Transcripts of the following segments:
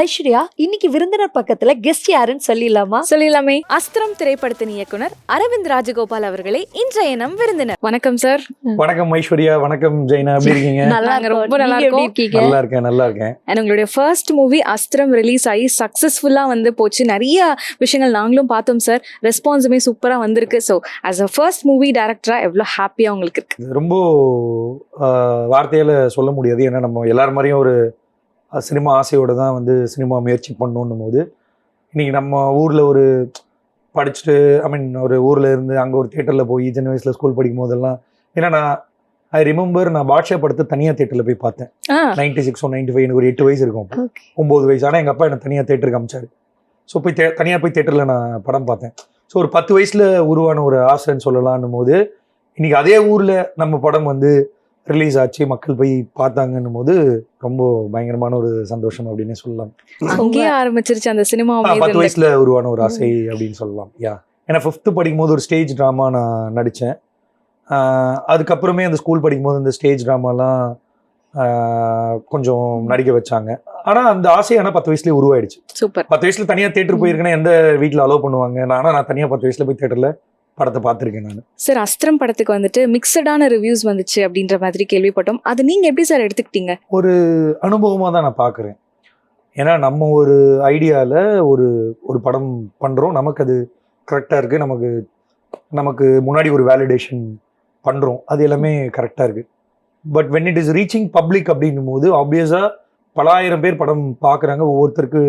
ஐஸ்வர்யா, இன்னைக்கு விருந்தினர் பக்கத்துல கெஸ்ட் யாருன்னு சொல்லிடலாமா? சொல்லிடலாமே. அஸ்திரம் திரைப்படத்தின் இயக்குனர் அரவிந்த் ராஜகோபால் அவர்களே இன்றைய நம் விருந்தினர். வணக்கம் சார். வணக்கம் ஐஸ்வர்யா. வணக்கம் ஜெய்னா. எப்படி இருக்கீங்க? ரொம்ப நல்லா இருக்கோம். நல்லா இருக்கேன். உங்களுடைய ஃபர்ஸ்ட் மூவி அஸ்திரம் ரிலீஸ் ஆகி சக்சஸ்ஃபுல்லா போச்சு. நிறைய விஷயங்கள் நாங்களும் பார்த்தோம் சார். ரெஸ்பான்ஸுமே சூப்பரா வந்திருக்கு. So as a first movie டைரக்டரா எவ்வளவு ஹாப்பியா உங்களுக்கு இருக்கு? ரொம்ப வார்த்தையில சொல்ல முடியாது. ஏன்னா நம்ம எல்லாரும் மாதிரியும் ஒரு சினிமா ஆசையோடு தான் சினிமா முயற்சி பண்ணணும் போது இன்றைக்கி நம்ம ஊரில் ஒரு படிச்சுட்டு ஒரு ஊரில் இருந்து அங்கே ஒரு தேட்டரில் போய் சின்ன வயசில் ஸ்கூல் படிக்கும் போதெல்லாம் ஏன்னா ஐ ரிமெம்பர் நான் பாட்ஷா படத்தை தனியாக தேட்டரில் போய் பார்த்தேன். 96 or 95 எனக்கு ஒரு 8 வயசு இருக்கும். 9 வயசு. ஆனால் எங்கள் அப்பா என்னை தனியாக தேட்டருக்கு அமிச்சார். ஸோ போய் தனியாக போய் தேட்டரில் நான் படம் பார்த்தேன். ஸோ ஒரு 10 வயசில் உருவான ஒரு ஆசைன்னு சொல்லலான்னும் போது இன்றைக்கி அதே ஊரில் நம்ம படம் ரிலீஸ் ஆச்சு, மக்கள் போய் பார்த்தாங்கன்னும் போது ரொம்ப பயங்கரமான ஒரு சந்தோஷம் அப்படின்னு சொல்லலாம். அங்கேயே ஆரம்பிச்சிருச்சு அந்த சினிமா. 10 வயசுல உருவான ஒரு ஆசை அப்படின்னு சொல்லலாம். ஏன்னா 5th படிக்கும் போது ஒரு ஸ்டேஜ் ட்ராமா நான் நடித்தேன். அதுக்கப்புறமே அந்த ஸ்கூல் படிக்கும் போது அந்த ஸ்டேஜ் ட்ராமாலாம் கொஞ்சம் நடிக்க வச்சாங்க. ஆனால் அந்த ஆசை 10 வயசுலேயே உருவாயிடுச்சு. சூப்பர். 10 வயசுல தனியாக தேட்டர் போயிருக்கேன்னா எந்த வீட்டில் அலோவ் பண்ணுவாங்க? நான் தனியாக 10 வயசுல போய் தேட்டரில் படத்தை பார்த்துருக்கேன் நான். சார், அஸ்திரம் படத்துக்கு மிக்சடான ரிவ்யூஸ் வந்துச்சு அப்படின்ற மாதிரி கேள்விப்பட்டோம். அது நீங்க எப்படி சார் எடுத்துக்கிட்டீங்க? ஒரு அனுபவமாக தான் நான் பார்க்குறேன். ஏன்னா நம்ம ஒரு ஐடியாவில் ஒரு படம் பண்ணுறோம், நமக்கு அது கரெக்டாக இருக்குது, நமக்கு முன்னாடி ஒரு வேலிடேஷன் பண்ணுறோம், அது எல்லாமே கரெக்டாக இருக்குது. But when it is reaching public அப்படின்னும் போது ஆப்வியஸாக பல ஆயிரம் பேர் படம் பார்க்குறாங்க. ஒவ்வொருத்தருக்கு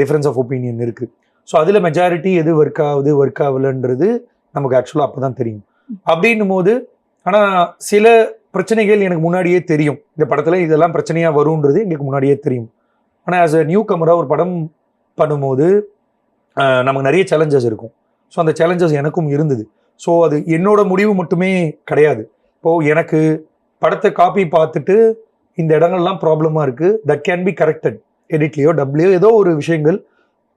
டிஃப்ரென்ஸ் ஆஃப் ஒப்பீனியன் இருக்குது. ஸோ அதில் மெஜாரிட்டி எது ஒர்க் ஆகலைன்றது நமக்கு ஆக்சுவலாக அப்போ தான் தெரியும். அப்படின்னும் போது ஆனால் சில பிரச்சனைகள் எனக்கு முன்னாடியே தெரியும். இந்த படத்தில் இதெல்லாம் பிரச்சனையாக வரும்ன்றது எங்களுக்கு முன்னாடியே தெரியும். ஆனால் ஆஸ் அ நியூ கமராக ஒரு படம் பண்ணும்போது நமக்கு நிறைய சேலஞ்சஸ் இருக்கும். ஸோ அந்த சேலஞ்சஸ் எனக்கும் இருந்தது. ஸோ அது என்னோட முடிவு மட்டுமே கிடையாது. இப்போது எனக்கு படத்தை காப்பி பார்த்துட்டு இந்த இடங்கள்லாம் ப்ராப்ளமாக இருக்குது, தட் கேன் பி கரெக்டட், எடிட்லேயோ டப்லையோ ஏதோ ஒரு விஷயங்கள்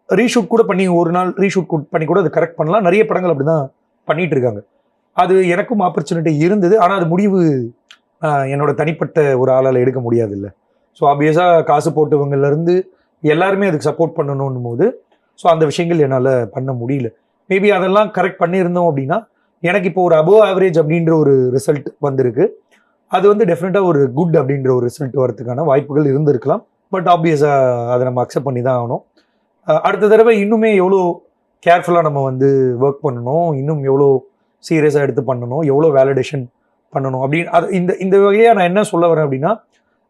ரீஷூட் கூட பண்ணி ஒரு நாள் ரீஷூட் பண்ணி கூட அது கரெக்ட் பண்ணலாம். நிறைய படங்கள் அப்படி தான் பண்ணிட்டு இருக்காங்க. அது எனக்கும் ஆப்பர்ச்சுனிட்டி இருந்தது. ஆனால் அது முடிவு என்னோட தனிப்பட்ட ஒரு ஆளால் எடுக்க முடியாது இல்லை. ஸோ ஆப்வியஸாக காசு போட்டவங்கலேருந்து எல்லாருமே அதுக்கு சப்போர்ட் பண்ணணும் போது ஸோ அந்த விஷயங்கள் என்னால் பண்ண முடியல. மேபி அதெல்லாம் கரெக்ட் பண்ணியிருந்தோம் அப்படின்னா எனக்கு இப்போ ஒரு அபோவ் ஆவரேஜ் அப்படின்ற ஒரு ரிசல்ட் வந்திருக்கு. அது டெஃபினட்டாக ஒரு குட் அப்படின்ற ஒரு ரிசல்ட் வரதுக்கான வாய்ப்புகள் இருந்திருக்கலாம். பட் ஆப்வியஸாக அதை நம்ம அக்செப்ட் பண்ணி தான் ஆகணும். அடுத்த தடவை இன்னுமே எவ்வளோ கேர்ஃபுல்லாக நம்ம ஒர்க் பண்ணணும், இன்னும் எவ்வளோ சீரியஸாக எடுத்து பண்ணணும், எவ்வளோ வேலிடேஷன் பண்ணணும் அப்படின்னு அது இந்த வகையாக நான் என்ன சொல்ல வரேன் அப்படின்னா,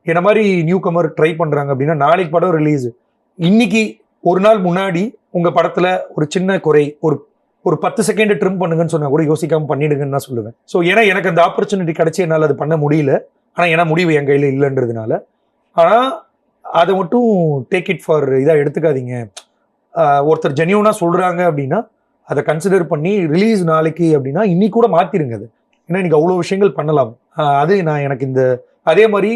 என்ன மாதிரி நியூ கமர் ட்ரை பண்ணுறாங்க அப்படின்னா நாளைக்கு படம் ரிலீஸு, இன்னைக்கு ஒரு நாள் முன்னாடி உங்கள் படத்தில் ஒரு சின்ன குறை ஒரு 10 செகண்ட் ட்ரிம் பண்ணுங்கன்னு சொன்னால் கூட யோசிக்காமல் பண்ணிடுங்கன்னு தான் சொல்லுவேன். ஸோ ஏன்னா எனக்கு அந்த ஆப்பர்ச்சுனிட்டி கிடச்சி என்னால் அது பண்ண முடியல. ஆனால் ஏன்னா முடிவு என் கையில் இல்லைன்றதுனால. ஆனால் அதை மட்டும் டேக் இட் ஃபார் இதாக எடுத்துக்காதீங்க. ஒருத்தர் ஜென்யூனாக சொல்கிறாங்க அப்படின்னா அதை கன்சிடர் பண்ணி ரிலீஸ் நாளைக்கு அப்படின்னா இன்னைக்கு கூட மாற்றிருங்க அது. ஏன்னா இன்னைக்கு அவ்வளோ விஷயங்கள் பண்ணலாம். அது எனக்கு அதே மாதிரி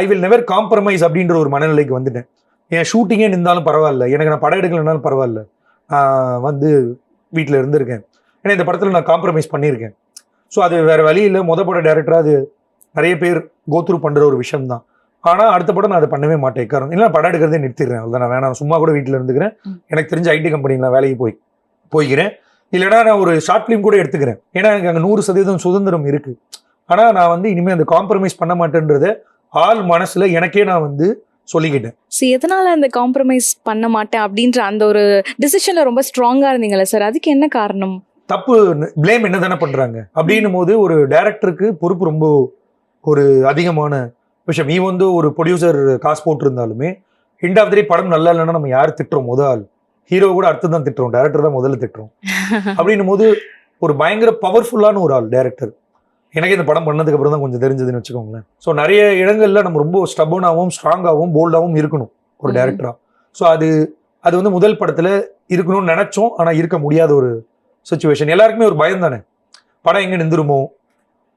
ஐ வில் நெவர் காம்ப்ரமைஸ் அப்படின்ற ஒரு மனநிலைக்கு வந்துட்டேன். என் ஷூட்டிங்கே நின்றாலும் பரவாயில்ல, எனக்கு நான் படம் எடுக்கலைனாலும் பரவாயில்ல, வீட்டில் இருந்திருக்கேன். ஏன்னா இந்த படத்தில் நான் காம்ப்ரமைஸ் பண்ணியிருக்கேன். ஸோ அது வேறு வழி இல்லை. பட டேரக்டராக அது நிறைய பேர் கோத்ரூ பண்ணுற ஒரு விஷயம்தான். ஆனால் அடுத்த படம் நான் அதை பண்ணவே மாட்டேன். காரணம் இல்லை, படம் எடுக்கிறதே நிறுத்திடுறேன். அதுதான் நான் வேணாம், சும்மா கூட வீட்டில் இருந்துக்கிறேன். எனக்கு தெரிஞ்ச ஐடி கம்பெனியில் நான் வேலைக்கு போய்க்கிறேன். இல்லைனா நான் ஒரு ஷார்ட் ஃபிலிம் கூட எடுத்துக்கிறேன். ஏன்னா எனக்கு அங்கே 100% சுதந்திரம் இருக்குது. ஆனால் நான் இனிமேல் அந்த காம்ப்ரமைஸ் பண்ண மாட்டேன்றதை ஆள் மனசில் எனக்கே நான் சொல்லிக்கிட்டேன். ஸோ எதனால் அந்த காம்ப்ரமைஸ் பண்ண மாட்டேன் அப்படின்ற அந்த ஒரு டிசிஷனில் ரொம்ப ஸ்ட்ராங்காக இருந்தீங்களா சார்? அதுக்கு என்ன காரணம்? தப்பு பிளேம் என்ன தானே பண்ணுறாங்க அப்படின்னும் போது ஒரு டைரக்டருக்கு பொறுப்பு ரொம்ப ஒரு அதிகமான விஷயம். நீ ஒரு ப்ரொடியூசர் காசு போட்டிருந்தாலுமே எண்ட் ஆஃப் தி டே படம் நல்லா இல்லைன்னா நம்ம யார் திட்டுறோம்? முதல் ஹீரோ கூட அடுத்து தான் திட்டுறோம், டைரக்டர் தான் முதல்ல திட்டுறோம். அப்படின்னும் போது ஒரு பயங்கர பவர்ஃபுல்லான ஒரு ஆள் டைரக்டர். எனக்கு இந்த படம் பண்ணதுக்கு அப்புறம் தான் கொஞ்சம் தெரிஞ்சதுன்னு வச்சுக்கோங்களேன். ஸோ நிறைய இடங்கள்ல நம்ம ரொம்ப ஸ்டபனாகவும் ஸ்ட்ராங்காகவும் போல்டாகவும் இருக்கணும் ஒரு டைரக்டரா. ஸோ அது முதல் படத்துல இருக்கணும்னு நினைச்சோம், ஆனால் இருக்க முடியாத ஒரு சுச்சுவேஷன். எல்லாருக்குமே ஒரு பயம் தானே, படம் எங்கே நின்றுமோ,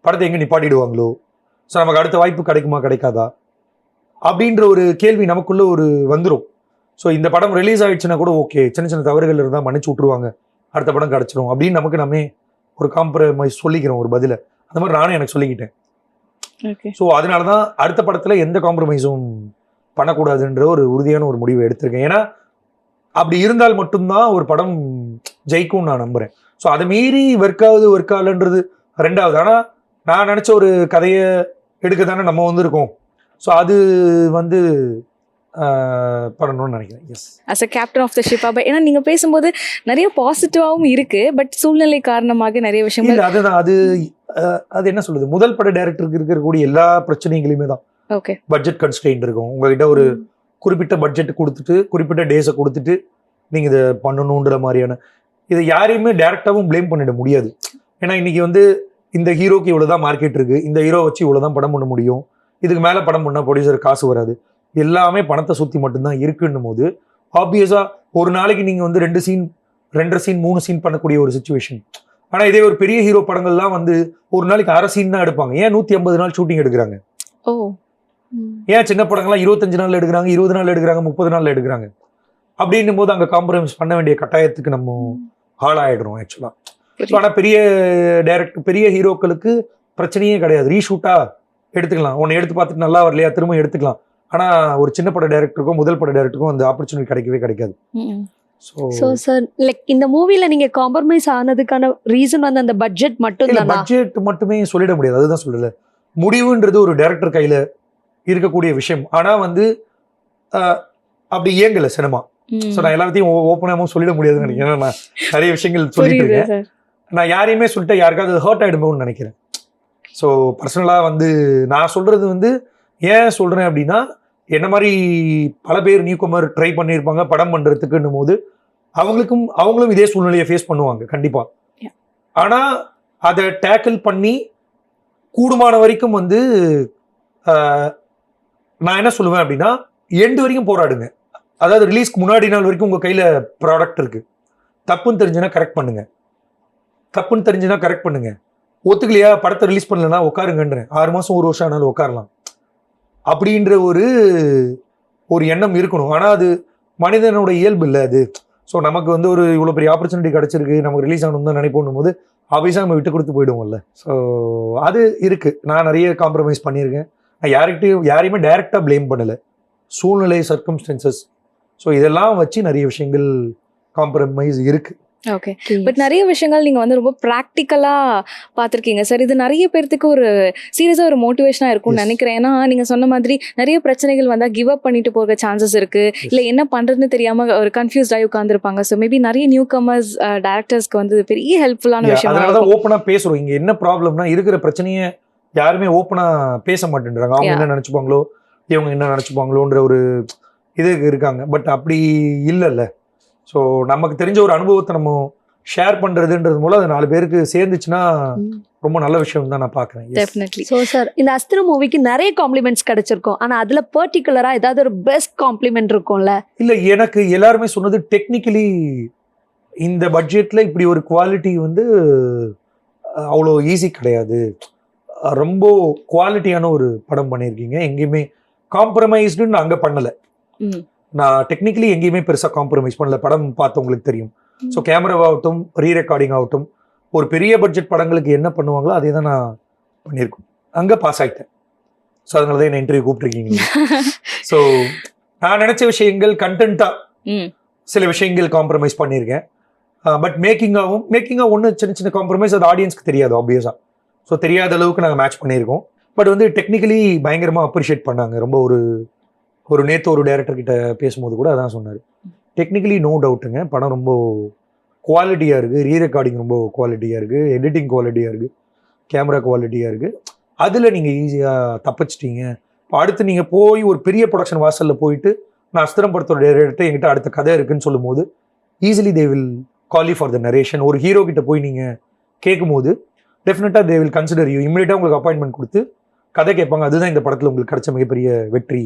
படத்தை எங்கே நிப்பாட்டிடுவாங்களோ, ஸோ நமக்கு அடுத்த வாய்ப்பு கிடைக்குமா கிடைக்காதா அப்படின்ற ஒரு கேள்வி நமக்குள்ள வந்துடும். ஸோ இந்த படம் ரிலீஸ் ஆயிடுச்சுன்னா கூட ஓகே, சின்ன சின்ன தவறுகள் இருந்தால் மன்னிச்சு விட்ருவாங்க, அடுத்த படம் கிடச்சிரும் அப்படின்னு நம்ம ஒரு காம்ப்ரமைஸ் சொல்லிக்கிறோம் ஒரு பதிலை. அந்த மாதிரி நானும் எனக்கு சொல்லிக்கிட்டேன். ஸோ அதனால தான் அடுத்த படத்தில் எந்த காம்ப்ரமைஸும் பண்ணக்கூடாதுன்ற ஒரு உறுதியான ஒரு முடிவை எடுத்திருக்கேன். ஏன்னா அப்படி இருந்தால் மட்டும்தான் ஒரு படம் ஜெயிக்கும் நான் நம்புறேன். ஸோ அதை மீறி ஒர்க் ஆகலன்றது ரெண்டாவது. ஆனால் நான் நினச்ச ஒரு கதையை எடுக்க தானே நம்ம இருக்கோம். ஸோ அது பண்ணணும்னு நினைக்கிறேன். Yes, as a captain of the ship. ஏன்னா நீங்கள் பேசும்போது நிறைய பாசிட்டிவாகவும் இருக்கு, பட் சூழ்நிலை காரணமாக நிறைய விஷயங்கள். இல்லை அதுதான் அது என்ன சொல்லுது, முதல் பட டைரக்டருக்கு இருக்கக்கூடிய எல்லா பிரச்சனைகளுமே தான். ஓகே, பட்ஜெட் கன்ஸ்ட்ரெயின்ட் இருக்கும். உங்ககிட்ட ஒரு குறிப்பிட்ட பட்ஜெட் கொடுத்துட்டு குறிப்பிட்ட டேஸை கொடுத்துட்டு நீங்கள் இதை பண்ணணுன்ற மாதிரியான இதை யாரையுமே டேரெக்டாகவும் ப்ளேம் பண்ணிட முடியாது. ஏன்னா இன்னைக்கு இந்த ஹீரோக்கு இவ்வளோதான் மார்க்கெட் இருக்கு, இந்த ஹீரோ வச்சு இவ்வளோதான் படம் பண்ண முடியும், இதுக்கு மேலே படம் பண்ணால் ப்ரொடியூசர் காசு வராது, எல்லாமே பணத்தை சுற்றி மட்டும்தான் இருக்குன்னும் போது ஆப்வியஸாக ஒரு நாளைக்கு நீங்கள் 2 சீன் 2.5 சீன் 3 சீன் பண்ணக்கூடிய ஒரு சுச்சுவேஷன். ஆனால் இதே ஒரு பெரிய ஹீரோ படங்கள்லாம் ஒரு நாளைக்கு 1/2 சீன் தான் எடுப்பாங்க. ஏன் 150 நாள் ஷூட்டிங் எடுக்கிறாங்க? ஓ, ஏன் சின்ன படங்கள்லாம் 25 நாள் எடுக்கிறாங்க, 20 நாள் எடுக்கிறாங்க, 30 நாள் எடுக்கிறாங்க? அப்படின்னும் போது அங்கே காம்ப்ரமைஸ் பண்ண வேண்டிய கட்டாயத்துக்கு நம்ம ஆளாயிடுறோம் ஆக்சுவலாக. ஆனால் பெரிய ஹீரோக்களுக்கு பிரச்சனையே கிடையாது. ரீஷூட்டா எடுத்துக்கலாம், உன்னை எடுத்து பார்த்துட்டு நல்லா வரலையா திரும்ப எடுத்துக்கலாம். ஆனால் ஒரு சின்ன பட டைரக்டருக்கும் முதல் பட டைரக்டருக்கும் அந்த ஆப்பர்ச்சுனிட்டி கிடைக்கவே கிடைக்காது. ஸோ சார், லைக் இந்த மூவில நீங்க காம்ப்ரமைஸ் ஆனதுக்கான ரீசன் அந்த பட்ஜெட் மட்டும் தான். பட்ஜெட் மட்டுமே சொல்லிட முடியாது, அதுதான் சொல்லல. முடிவுன்றது ஒரு டைரக்டர் கையில இருக்கக்கூடிய விஷயம். ஆனா அப்படி இயங்கல சினிமா. ஸோ நான் எல்லாத்தையும் ஓப்பனாகவும் சொல்லிட முடியாதுன்னு நினைக்கிறேன். நான் நிறைய விஷயங்கள் சொல்லிட்டு இருக்கேன். நான் யாரையுமே சொல்லிட்டு யாருக்காவது ஹர்ட் ஆயிடுமோன்னு நினைக்கிறேன். ஸோ பர்சனலாக நான் சொல்றது ஏன் சொல்றேன் அப்படின்னா, என்ன மாதிரி பல பேர் நியூ கமர் ட்ரை பண்ணியிருப்பாங்க படம் பண்றதுக்குன்னும் போது அவங்களும் இதே சூழ்நிலையை ஃபேஸ் பண்ணுவாங்க கண்டிப்பா. ஆனா அதை டேக்கிள் பண்ணி கூடுமான வரைக்கும் நான் என்ன சொல்லுவேன் அப்படின்னா, எண்டு வரைக்கும் போராடுங்க. அதாவது ரிலீஸ்க்கு முன்னாடி நாள் வரைக்கும் உங்க கையில ப்ராடக்ட் இருக்கு. தப்புன்னு தெரிஞ்சுன்னா கரெக்ட் பண்ணுங்க. ஒத்துக்கலையா, படத்தை ரிலீஸ் பண்ணலன்னா உட்காருங்கன்றேன். 6 மாசம் 1 வருஷம் ஆனாலும் உட்காரலாம் அப்படின்ற ஒரு எண்ணம் இருக்கணும். ஆனா அது மனிதனோட இயல்பு இல்லை அது. ஸோ நமக்கு ஒரு இவ்வளோ பெரிய ஆப்பர்ச்சுனிட்டி கிடைச்சிருக்கு, நமக்கு ரிலீஸ் ஆகணும் தான் நினைப்போம் போது ஆப்வியஸாக நம்ம விட்டு கொடுத்து போயிடுவோம்ல. ஸோ அது இருக்கு. நான் நிறைய காம்ப்ரமைஸ் பண்ணியிருக்கேன். நான் யாரையுமே டைரக்டாக ப்ளேம் பண்ணலை. சூழ்நிலை, சர்க்கம்ஸ்டன்சஸ், ஸோ இதெல்லாம் வச்சு நிறைய விஷயங்கள் காம்ப்ரமைஸ் இருக்கு. ஓகே, பட் நிறைய விஷயங்கள் நீங்கள் ரொம்ப ப்ராக்டிக்கலாக பார்த்துருக்கீங்க சார். இது நிறைய பேர்த்துக்கு ஒரு சீரியஸாக ஒரு மோட்டிவேஷனாக இருக்கும்னு நினைக்கிறேன். ஏன்னா நீங்கள் சொன்ன மாதிரி நிறைய பிரச்சனைகள் வந்தால் கிவ் அப் பண்ணிட்டு போகிற சான்சஸ் இருக்குது, இல்லை என்ன பண்ணுறதுன்னு தெரியாமல் ஒரு கன்ஃபியூஸ்டாகி உட்காந்துருப்பாங்க. ஸோ மேபி நிறைய நியூ கமர்ஸ் டேரக்டர்ஸ்க்கு பெரிய ஹெல்ப்ஃபுல்லான விஷயம். அதனால தான் ஓப்பனாக பேசுகிறோம். இங்கே என்ன ப்ராப்ளம்னா, இருக்கிற பிரச்சனையை யாருமே ஓப்பனாக பேச மாட்டேன்றாங்க. அவங்க என்ன நினச்சிப்பாங்களோ, இவங்க என்ன நினச்சிப்பாங்களோன்ற ஒரு இது இருக்காங்க. பட் அப்படி இல்லைல்ல. ஸோ நமக்கு தெரிஞ்ச ஒரு அனுபவத்தை நம்ம ஷேர் பண்றதுன்றது மூலம் அது 4 பேருக்கு சேர்ந்துச்சுன்னா ரொம்ப நல்ல விஷயம் தான் நான் பார்க்குறேன். டெஃபினெட்லி. ஸோ சார், இந்த அஸ்திரம் மூவிக்கு நிறைய காம்ப்ளிமெண்ட்ஸ் கிடைச்சிருக்கும். ஆனால் அதில் பர்டிகுலராக ஏதாவது ஒரு பெஸ்ட் காம்ப்ளிமெண்ட் இருக்கும்ல? இல்லை, எனக்கு எல்லாருமே சொன்னது டெக்னிக்கலி இந்த பட்ஜெட்டில் இப்படி ஒரு குவாலிட்டி அவ்வளோ ஈஸி கிடையாது, ரொம்ப குவாலிட்டியான ஒரு படம் பண்ணியிருக்கீங்க, எங்கேயுமே காம்ப்ரமைஸ்டுன்னு அங்கே பண்ணலை. நான் டெக்னிக்கலி எங்கேயுமே பெருசாக காம்ப்ரமைஸ் பண்ணல, படம் பார்த்தவங்களுக்கு தெரியும். ஸோ கேமராவாகட்டும், ரீரெக்கார்டிங் ஆகட்டும், ஒரு பெரிய பட்ஜெட் படங்களுக்கு என்ன பண்ணுவாங்களோ அதே தான் நான் பண்ணியிருக்கோம். அங்கே பாஸ் ஆகிட்டேன். ஸோ அதனால தான் என்ன இன்டர்வியூ கூப்பிட்டுருக்கீங்க. ஸோ நான் நினச்ச விஷயங்கள் கண்டென்ட்டாக சில விஷயங்கள் காம்ப்ரமைஸ் பண்ணியிருக்கேன். பட் மேக்கிங்காக ஒன்று சின்ன சின்ன காம்ப்ரமைஸ் அது ஆடியன்ஸ்க்கு தெரியாது ஆப்வியஸாக. ஸோ தெரியாத அளவுக்கு நாங்கள் மேட்ச் பண்ணியிருக்கோம். பட் டெக்னிக்கலி பயங்கரமாக அப்ரிஷியேட் பண்ணாங்க. ரொம்ப ஒரு நேற்று ஒரு டைரக்டர் கிட்ட பேசும்போது கூட அதான் சொன்னார். டெக்னிக்கலி நோ டவுட்டுங்க, படம் ரொம்ப குவாலிட்டியாக இருக்குது, ரீரெக்கார்டிங் ரொம்ப குவாலிட்டியாக இருக்குது, எடிட்டிங் குவாலிட்டியாக இருக்குது, கேமரா குவாலிட்டியாக இருக்குது. அதில் நீங்கள் ஈஸியாக தப்பிச்சிட்டீங்க. இப்போ அடுத்து நீங்கள் போய் ஒரு பெரிய ப்ரொடக்ஷன் வாசலில் போயிட்டு நான் அஸ்திரம் படத்தோட டைரக்டர் என்கிட்ட அடுத்த கதை இருக்குன்னு சொல்லும் போது easily they will call you for the narration. ஒரு ஹீரோ கிட்ட போய் நீங்கள் கேட்கும்போது டெஃபினட்டாக தே வில் கன்சிடர் யூ. இமீடியட்டாக உங்களுக்கு அப்பாயின்மெண்ட் கொடுத்து கதை கேட்பாங்க. அதுதான் இந்த படத்தில் உங்களுக்கு கிடைச்ச மிகப்பெரிய வெற்றி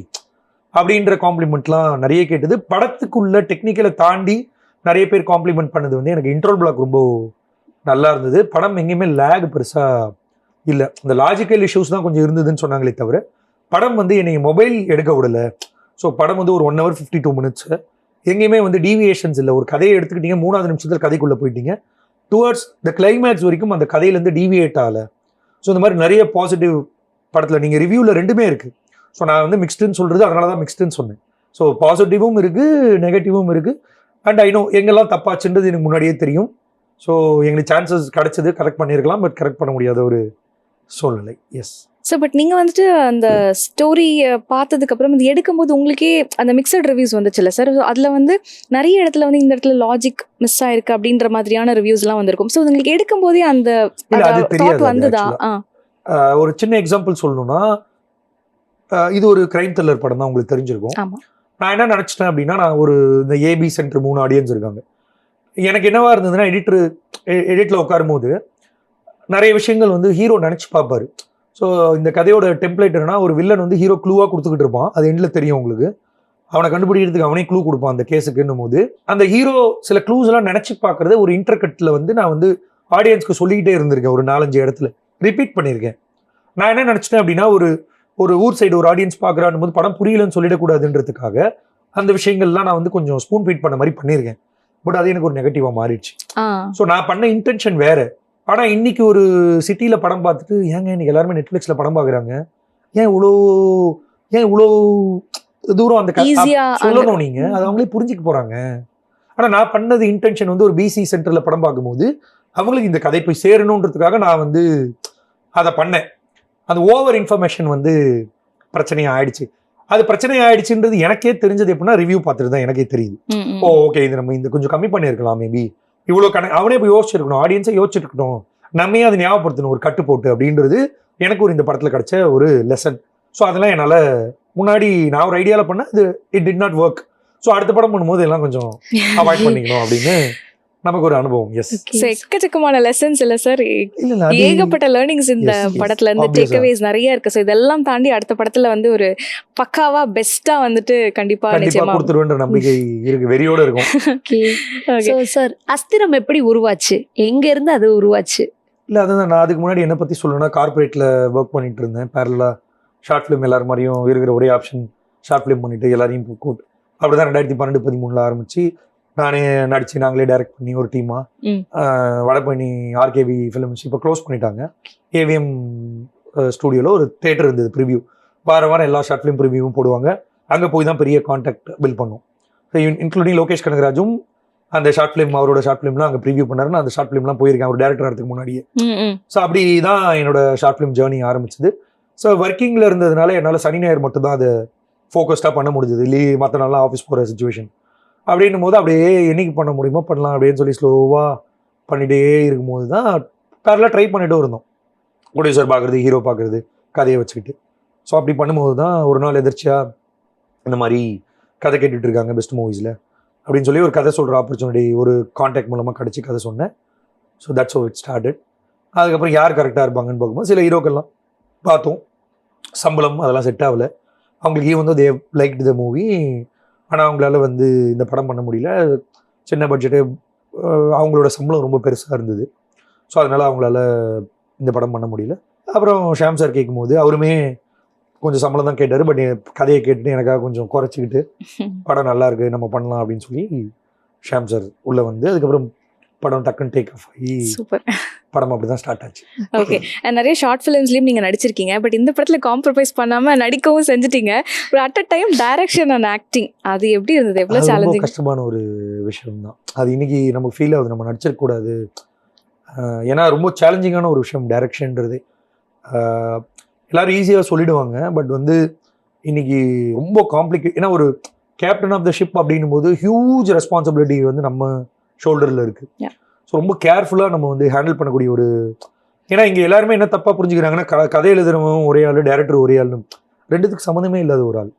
அப்படின்ற காம்ப்ளிமெண்ட்லாம் நிறைய கேட்டது. படத்துக்குள்ள டெக்னிக்கலை தாண்டி நிறைய பேர் காம்ப்ளிமெண்ட் பண்ணது எனக்கு இன்ட்ரோல் பிளாக் ரொம்ப நல்லா இருந்தது. படம் எங்கேயுமே லேக் பெருசாக இல்லை, இந்த லாஜிக்கல் இஷ்யூஸ் தான் கொஞ்சம் இருந்ததுன்னு சொன்னாங்களே தவிர படம் என்னை மொபைல் எடுக்க விடலை. ஸோ படம் ஒரு 1 hour 52 minutes, எங்கேயுமே டீவியேஷன்ஸ் இல்லை. ஒரு கதையை எடுத்துக்கிட்டீங்க, 3வது நிமிஷத்தில் கதைக்குள்ளே போயிட்டீங்க, டுவர்ட்ஸ் த கிளைமேக்ஸ் வரைக்கும் அந்த கதையிலேருந்து டீவியேட் ஆகலை. ஸோ இந்த மாதிரி நிறைய பாசிட்டிவ் படத்தில் நீங்கள் ரிவ்யூவில் 2மே இருக்குது. ஸோ நான் வந்து மிக்ஸ்டுன்னு சொல்கிறது அதனால தான் மிக்ஸ்டுன்னு சொன்னேன். ஸோ பாசிட்டிவும் இருக்குது, நெகட்டிவும் இருக்குது. அண்ட் ஐ நோ எங்கெல்லாம் தப்பாச்சுன்றது எனக்கு முன்னாடியே தெரியும். ஸோ எங்களுக்கு சான்சஸ் கிடைச்சது, கரெக்ட் பண்ணியிருக்கலாம், பட் கரெக்ட் பண்ண முடியாத ஒரு சூழ்நிலை. எஸ். ஸோ பட் நீங்கள் வந்துட்டு அந்த ஸ்டோரி பார்த்ததுக்கப்புறம் இது எடுக்கும்போது உங்களுக்கே அந்த மிக்சட் ரிவ்யூஸ் வந்துச்சுல்ல சார்? அதில் வந்து நிறைய இடத்துல வந்து இந்த இடத்துல லாஜிக் மிஸ் ஆயிருக்கு அப்படின்ற மாதிரியான ரிவ்யூஸ்லாம் வந்திருக்கும். ஸோ உங்களுக்கு எடுக்கும்போதே அந்த தாட் வந்ததா? ஒரு சின்ன எக்ஸாம்பிள் சொல்லணும்னா, இது ஒரு கிரைம் த்ரில்லர் படம் தான், உங்களுக்கு தெரிஞ்சிருக்கும். ஆமாம். நான் என்ன நினச்சிட்டேன் அப்படின்னா, நான் ஒரு இந்த ஏபி சென்டர் 3 ஆடியன்ஸ் இருக்காங்க. எனக்கு என்னவா இருந்ததுன்னா, எடிட்டில் உட்காரும் போது நிறைய விஷயங்கள் வந்து ஹீரோ நினச்சி பார்ப்பாரு. ஸோ இந்த கதையோட டெம்ப்ளேட் என்னன்னா, ஒரு வில்லன் வந்து ஹீரோ க்ளூவாக கொடுத்துக்கிட்டு இருப்பான். அது எண்டில் தெரியும் உங்களுக்கு. அவனை கண்டுபிடிக்கிறதுக்கு அவனே க்ளூ கொடுப்பான் அந்த கேஸுக்குன்னும் போது, அந்த ஹீரோ சில க்ளூஸ் எல்லாம் நினச்சி பார்க்கறத ஒரு இன்டர்கட்டில் வந்து நான் வந்து ஆடியன்ஸ்க்கு சொல்லிக்கிட்டே இருந்திருக்கேன். ஒரு 4-5 இடத்துல ரிப்பீட் பண்ணியிருக்கேன். நான் என்ன நினச்சிட்டேன் அப்படின்னா, ஒரு ஊர் சைடு ஒரு ஆடியன்ஸ் பார்க்குறான்னு போது படம் புரியலன்னு சொல்லிடக்கூடாதுன்றதுக்காக அந்த விஷயங்கள்லாம் நான் வந்து கொஞ்சம் ஸ்பூன் ஃபீட் பண்ண மாதிரி பண்ணியிருக்கேன். பட் அது எனக்கு ஒரு நெகட்டிவாக மாறிடுச்சு. ஸோ நான் பண்ண இன்டென்ஷன் வேற. ஆனால் இன்னைக்கு ஒரு சிட்டியில் படம் பார்த்துட்டு, ஏங்க இன்னைக்கு எல்லாருமே நெட்ஃப்ளிக்ஸில் படம் பார்க்குறாங்க, ஏன் இவ்வளோ தூரம் அந்த சொல்லணும் நீங்கள், அது அவங்களே புரிஞ்சுக்க போகிறாங்க. ஆனால் நான் பண்ணது இன்டென்ஷன் வந்து ஒரு பிசி சென்டரில் படம் பார்க்கும்போது அவங்களுக்கு இந்த கதை போய் சேரணுன்றதுக்காக நான் வந்து அதை பண்ணேன். அந்த ஓவர் இன்ஃபர்மேஷன் வந்து பிரச்சனையாக ஆயிடுச்சு. அது பிரச்சனை ஆயிடுச்சுன்றது எனக்கே தெரிஞ்சது எப்படின்னா, ரிவ்யூ பார்த்துட்டு தான் எனக்கே தெரியுது. ஓகே, இது நம்ம இந்த கொஞ்சம் கம்மி பண்ணியிருக்கலாம், மேபி இவ்வளோ அவனே போய் யோசிச்சிருக்கணும், ஆடியன்ஸை யோசிச்சிருக்கணும், நம்மே அதை ஞாபகப்படுத்தணும் ஒரு கட்டு போட்டு அப்படின்றது எனக்கு ஒரு இந்த படத்தில் கிடைச்ச ஒரு லெசன். ஸோ அதெல்லாம் என்னால் முன்னாடி நான் ஒரு ஐடியாவில் பண்ணேன், இது it did not work. So அடுத்த படம் பண்ணும்போது எல்லாம் கொஞ்சம் அவாய்ட் பண்ணிக்கணும் அப்படின்னு நமக்கு ஒரு அனுபவம். எஸ். எக்கச்சக்கமான லெசன்ஸ் இல்ல சார், ஏகப்பட்ட லேர்னிங்ஸ் இந்த படத்துல இருந்து டேக்அவேஸ் நிறைய இருக்கு. ஸோ இதெல்லாம் தாண்டி அடுத்த படத்துல வந்து ஒரு பக்காவா பெஸ்டா வந்துட்டு கண்டிப்பா கொடுத்துருவேன்ற நம்பிக்கை இருக்கு, வெறியோட இருக்கும். சார், அஸ்திரம் எப்படி உருவாச்சு, எங்க இருந்து அது உருவாச்சு? இல்லை, அதுதான் நான் அதுக்கு முன்னாடி என்னை பற்றி சொல்லணும்னா, கார்பரேட்டில் ஒர்க் பண்ணிட்டு இருந்தேன். பேரலாக ஷார்ட் ஃபிலிம் எல்லாரும் மாதிரியும் இருக்கிற ஒரே ஆப்ஷன் ஷார்ட் ஃபிலிம் பண்ணிட்டு எல்லாரையும் கூட்டு அப்படி தான் 2012-13 ஆரம்பிச்சு நானே நடிச்சு நாங்களே டைரக்ட் பண்ணி ஒரு டீமாக வடபழனி ஆர்கேவி ஃபிலிம்ஸ் இப்போ க்ளோஸ் பண்ணிட்டாங்க. ஏவிஎம் ஸ்டூடியோவில் ஒரு தேட்டர் இருந்தது, ப்ரிவியூ வாரம் எல்லா ஷார்ட் ஃபிலிம் ப்ரிவியூவும் போடுவாங்க. அங்கே போய் தான் பெரிய கான்டாக்ட் பில்ட் பண்ணோம். இன்க்ளூடிங் லோகேஷ் கனகராஜும் அந்த ஷார்ட் ஃபிலிம், அவரோட ஷார்ட் ஃபிலிம்லாம் அங்கே ப்ரிவியூ பண்ணாருன்னு அந்த ஷார்ட் ஃபிலிம்லாம் போயிருக்கேன் ஒரு டேரக்டர் வரதுக்கு முன்னாடியே. ஸோ அப்படி தான் என்னோட ஷார்ட் ஃபிலிம் ஜேர்னி ஆரம்பிச்சது. ஸோ ஒர்க்கிங்கில் இருந்ததுனால என்னால் சனி ஞாயிறு மட்டும் தான் அதை ஃபோக்கஸ்டாக பண்ண முடிஞ்சது. இல்லையே மற்ற நாள்லாம் ஆஃபீஸ் போகிற சுச்சுவேஷன். அப்படின்னும் போது அப்படியே என்னைக்கு பண்ண முடியுமோ பண்ணலாம் அப்படின்னு சொல்லி ஸ்லோவாக பண்ணிகிட்டே இருக்கும்போது தான் பேரலாக ட்ரை பண்ணிகிட்டு இருந்தோம். ப்ரொடியூசர் பார்க்குறது, ஹீரோ பார்க்குறது, கதையை வச்சுக்கிட்டு. ஸோ அப்படி பண்ணும்போது தான் ஒரு நாள் எதிர்ச்சியாக இந்த மாதிரி கதை கேட்டுட்டு இருக்காங்க பெஸ்ட் மூவிஸில் அப்படின்னு சொல்லி ஒரு கதை சொல்கிற ஆப்பர்ச்சுனிட்டி ஒரு கான்டாக்ட் மூலமாக கிடச்சி கதை சொன்னேன். So that's how it started. அதுக்கப்புறம் யார் கரெக்டாக இருப்பாங்கன்னு பார்க்கும்போது சில ஹீரோக்கள்லாம் பார்த்தோம், சம்பளம் அதெல்லாம் செட் ஆகலை அவங்களுக்கு. Even though they like the movie, ஆனால் அவங்களால வந்து இந்த படம் பண்ண முடியல, சின்ன பட்ஜெட்டு, அவங்களோட சம்பளம் ரொம்ப பெருசாக இருந்தது. ஸோ அதனால் அவங்களால இந்த படம் பண்ண முடியல. அப்புறம் ஷாம் சார் கேட்கும்போது அவருமே கொஞ்சம் சம்பளம் தான் கேட்டார், பட் கதையை கேட்டுட்டு எனக்காக கொஞ்சம் குறைச்சிக்கிட்டு படம் நல்லா இருக்குது நம்ம பண்ணலாம் அப்படின்னு சொல்லி ஷாம் சார் உள்ளே வந்து அதுக்கப்புறம் படம் டக்குன்னு டேக் ஆஃப் ஆகி படம் அப்படி தான் ஸ்டார்ட் ஆச்சு. ஓகே, நிறைய ஷார்ட் ஃபிலிம்ஸ்லையும் நீங்கள் நடிச்சிருக்கீங்க, பட் இந்த படத்தில் காம்ப்ரமைஸ் பண்ணாமல் நடிக்கவும் செஞ்சுட்டீங்க. ஒரு at a time direction and acting, அது எப்படி இருந்தது? எவ்வளோ சேலஞ்சிங்? கஷ்டமான ஒரு விஷயம் தான் அது. இன்னைக்கு நமக்கு ஃபீல் ஆகுது நம்ம நடிச்சிடக்கூடாது, ஏன்னா ரொம்ப சேலஞ்சிங்கான ஒரு விஷயம் டைரக்ஷன்றது. எல்லாரும் ஈஸியாக சொல்லிடுவாங்க, பட் வந்து இன்னைக்கு ரொம்ப காம்ப்ளிகேட். ஏன்னா ஒரு கேப்டன் ஆஃப் த ஷிப் அப்படின்னும் போது ஹியூஜ் ரெஸ்பான்சிபிலிட்டி வந்து நம்ம ஷோல்டரில் இருக்குது. ஸோ ரொம்ப கேர்ஃபுல்லாக நம்ம வந்து ஹேண்டில் பண்ணக்கூடிய ஒரு, ஏன்னா இங்கே எல்லாருமே என்ன தப்பாக புரிஞ்சுக்கிறாங்கன்னா, கதை எழுதுறவங்க ஒரே ஆள், டேரக்டர் ஒரே ஆள்னு. ரெண்டுத்துக்கு சம்மந்தமே இல்லாத ஒரு ஆள்.